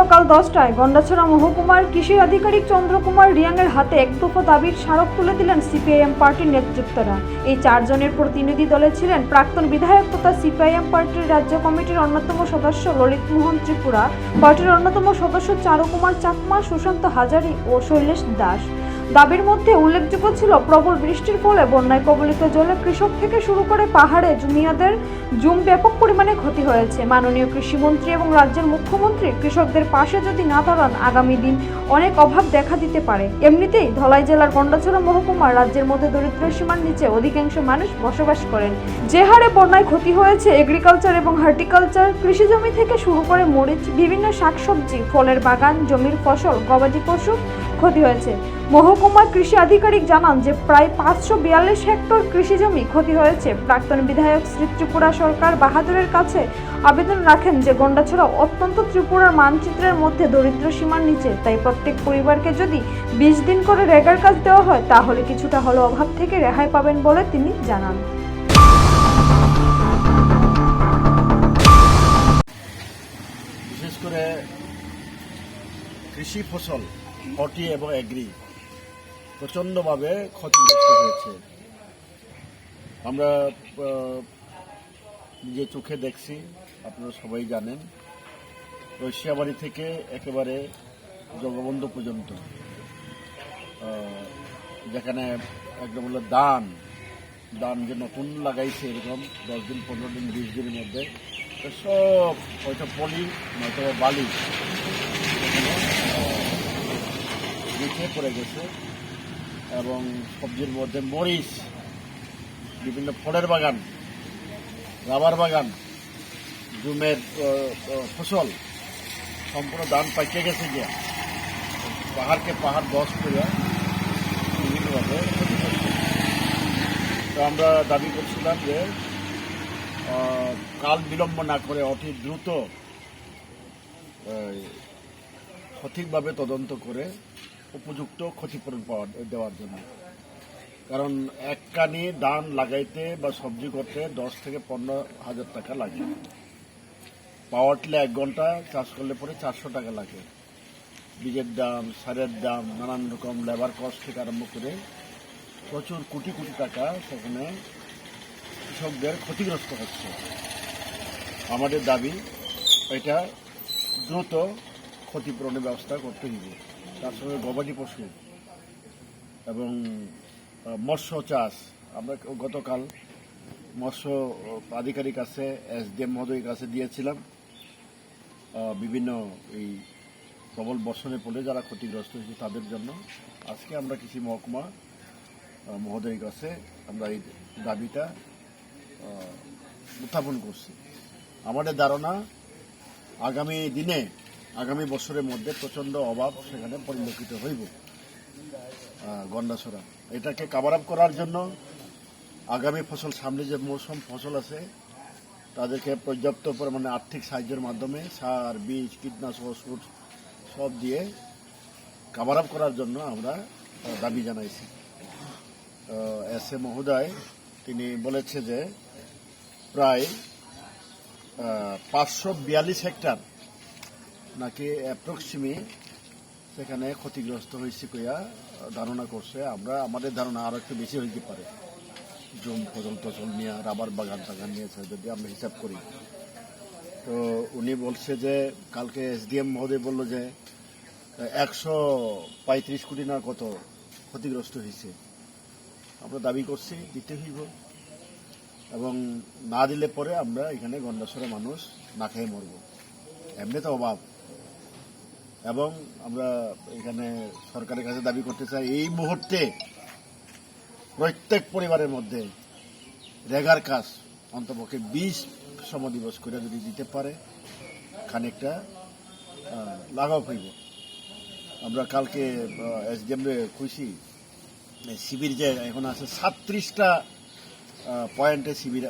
সকাল 10টায় গন্ডাছড়া মহকুমার কৃষি আধিকারিক চন্দ্রকুমার রিয়াংয়ের হাতে এক দফা দাবির স্মারক তুলে দিলেন সিপিআইএম পার্টির নেতৃত্বরা। এই 4 জনের প্রতিনিধি দলে ছিলেন প্রাক্তন বিধায়ক তথা সিপিআইএম পার্টির রাজ্য কমিটির অন্যতম সদস্য ললিত মোহন ত্রিপুরা, পার্টির অন্যতম সদস্য চারুকুমার চাকমা, সুশান্ত হাজারি ও শৈলেশ দাস। দাবির মধ্যে উল্লেখযোগ্য ছিল প্রবল বৃষ্টির ফলে বন্যায় কবলিত জলে কৃষক থেকে শুরু করে পাহাড়ে জুমিয়াদের জুম ব্যাপক পরিমাণে ক্ষতি হয়েছে। মাননীয় কৃষিমন্ত্রী এবং রাজ্যের মুখ্যমন্ত্রী কৃষকদের পাশে যদি না দাঁড়ান আগামী দিন অনেক অভাব দেখা দিতে পারে। এমনিতেই ধলাই জেলার গন্ডাছড়া মহকুমার রাজ্যের মধ্যে দরিদ্র সীমার নিচে অধিকাংশ মানুষ বসবাস করেন। যে হারে বন্যায় ক্ষতি হয়েছে এগ্রিকালচার এবং হর্টিকালচার, কৃষি জমি থেকে শুরু করে মরিচ, বিভিন্ন শাকসবজি, ফলের বাগান, জমির ফসল, গবাদি পশু ক্ষতি হয়েছে। মহকুমা কৃষি আধিকারিক জানান যে প্রায় 542 হেক্টর কৃষি জমি ক্ষতি হয়েছে। প্রাক্তন বিধায়ক শ্রী ত্রিপুরা সরকার বাহাদুরের কাছে আবেদন রাখেন যে গন্ডাছড়া অত্যন্ত ত্রিপুরার মানচিত্রের মধ্যে দরিদ্র সীমার নিচে, তাই প্রত্যেক পরিবারকে যদি 20 দিন করে রেগার কাজ দেওয়া হয় তাহলে কিছুটা হলেও অভাব থেকে রেহাই পাবেন বলে তিনি জানান। বিশেষ করে কৃষি ফসল হর্টি এবং এগ্রি প্রচণ্ডভাবে ক্ষতিগ্রস্ত হয়েছে। আমরা নিজে চোখে দেখছি, আপনারা সবাই জানেন, রশিয়াবাড়ি থেকে একেবারে জগবন্ধু পর্যন্ত, যেখানে একদম হলো ধান যে নতুন লাগাইছে এরকম 10 দিন 15 দিন 20 দিনের মধ্যে সব হয়তো পলি নয়তো বালি নিচে পড়ে গেছে। এবং সবজির মধ্যে মরিচ, বিভিন্ন ফলের বাগান, রাবার বাগান, জুমের ফসল সম্পূর্ণ ধান পাইকে গেছে গিয়া পাহাড়কে পাহাড় দশ করিয়া বিভিন্নভাবে ক্ষতি করছে। তো আমরা দাবি করছিলাম যে কাল বিলম্ব না করে অতি দ্রুত সঠিকভাবে তদন্ত করে উপযুক্ত ক্ষতিপূরণ দেওয়ার জন্য। কারণ এক কানি ধান লাগাইতে বা সবজি করতে 10 থেকে 15 হাজার টাকা লাগে। পাওয়ার টিলে 1 ঘন্টা চাষ করলে পরে 400 টাকা লাগে। বীজের দাম, সারের দাম, নানান রকম লেবার কস্ট থেকে আরম্ভ করে প্রচুর কোটি কোটি টাকা সেখানে কৃষকদের ক্ষতিগ্রস্ত হচ্ছে। আমাদের দাবি এটা দ্রুত ক্ষতিপূরণের ব্যবস্থা করতে হবে। তার সঙ্গে গবাদি পশু এবং মৎস্য চাষ, আমরা গতকাল মৎস্য আধিকারিক কাছে এসডিএম মহোদয়ের কাছে দিয়েছিলাম বিভিন্ন এই প্রবল বর্ষণের ফলে যারা ক্ষতিগ্রস্ত হয়েছে তাদের জন্য। আজকে আমরা কৃষি মহকুমা মহোদয়ের কাছে আমরা এই দাবিটা উত্থাপন করছি। আমাদের ধারণা আগামী বছরের মধ্যে প্রচণ্ড অভাব সেখানে পরিলক্ষিত হইব গন্ডাছড়া। এটাকে কাভার আপ করার জন্য আগামী ফসল, সামনে যে মৌসুম ফসল আছে তাদেরকে পর্যাপ্ত পরিমাণে আর্থিক সাহায্যের মাধ্যমে সার, বীজ, কীটনাশক, ওষুধ সব দিয়ে কাভার আপ করার জন্য আমরা দাবি জানাইছি। এস এ মহোদয় তিনি বলেছে যে প্রায় 542 হেক্টর নাকি অ্যাপ্রক্সিমেট সেখানে ক্ষতিগ্রস্ত হয়েছে কইয়া ধারণা করছে। আমাদের ধারণা আরো একটু বেশি হইতে পারে। জুম ফসল নিয়ে, রাবার বাগান নিয়ে যদি আমরা হিসাব করি। তো উনি বলছে যে কালকে এসডিএম মহোদয় বলল যে 135 কোটি না কত ক্ষতিগ্রস্ত হয়েছে। আমরা দাবি করছি দিতে হইব, এবং না দিলে পরে আমরা এখানে গন্ডাছড়া মানুষ না খেয়ে মরব, এমনিতে অভাব। এবং আমরা এখানে সরকারের কাছে দাবি করতে চাই এই মুহূর্তে প্রত্যেক পরিবারের মধ্যে রেগার কাজ অন্তপক্ষে 20 দিবস করে যদি দিতে পারে খানিকটা লাঘব হইব। আমরা কালকে এসডিএম খুশি শিবির যে এখন আছে 37টা পয়েন্টে শিবির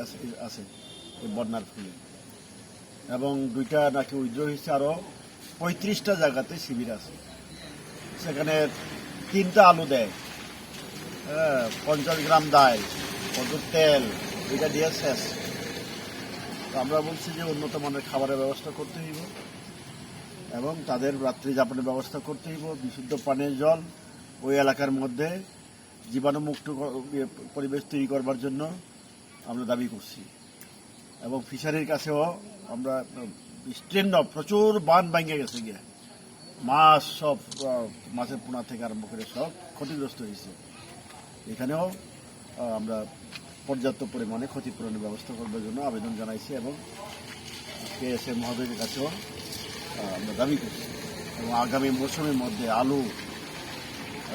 আছে বন্যার ফলে, এবং 2টা নাকি উইথড্র হয়েছে, আরো 35টা জায়গাতে শিবির আছে। সেখানে 3টা আলু দেয়, 50 গ্রাম ডাল, কত তেল, এটা দিয়ে শেষ। আমরা বলছি যে উন্নত মানের খাবারের ব্যবস্থা করতে হইব, এবং তাদের রাত্রি যাপনের ব্যবস্থা করতে হইব। বিশুদ্ধ পানীয় জল ওই এলাকার মধ্যে জীবাণুমুক্ত পরিবেশ তৈরি করবার জন্য আমরা দাবি করছি। এবং ফিশারির কাছেও আমরা স্ট্রেন্ড প্রচুর বান ভাঙে গেছে গিয়ে, মাছ সব মাছের পোনা থেকে আরম্ভ করে সব ক্ষতিগ্রস্ত হয়েছে। এখানেও আমরা পর্যাপ্ত পরিমাণে ক্ষতিপূরণের ব্যবস্থা করবার জন্য আবেদন জানাইছি এবং কেএসএ মহোদয়ের কাছেও আমরা দাবি করছি। এবং আগামী মৌসুমের মধ্যে আলু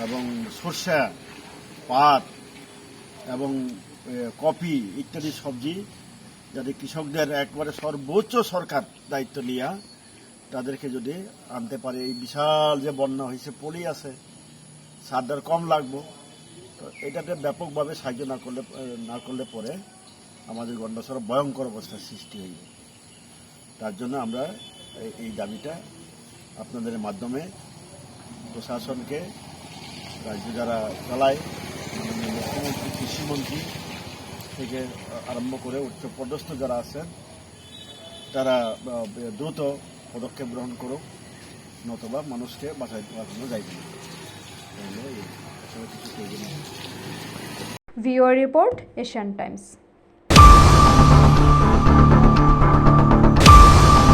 এবং সরষা, পাট এবং কফি ইত্যাদি সবজি যাতে কৃষকদের একবারে সর্বোচ্চ সরকার দায়িত্ব নিয়ে তাদেরকে যদি আনতে পারে। এই বিশাল যে বন্যা হয়েছে, পলি আছে, সারদার কম লাগবো, তো এটাতে ব্যাপকভাবে সাহায্য না করলে পরে আমাদের গন্ডাছড়া ভয়ঙ্কর অবস্থার সৃষ্টি হইবে। তার জন্য আমরা এই দাবিটা আপনাদের মাধ্যমে প্রশাসনকে, রাজ্য যারা চালায়, মাননীয় মুখ্যমন্ত্রী, কৃষিমন্ত্রী থেকে আরম্ভ করে উচ্চপদস্থ যারা আছেন তারা দ্রুত পদক্ষেপ গ্রহণ করুক, নতুবা মানুষকে বাঁচানো যাইবে না। Viewer report, Asian Times.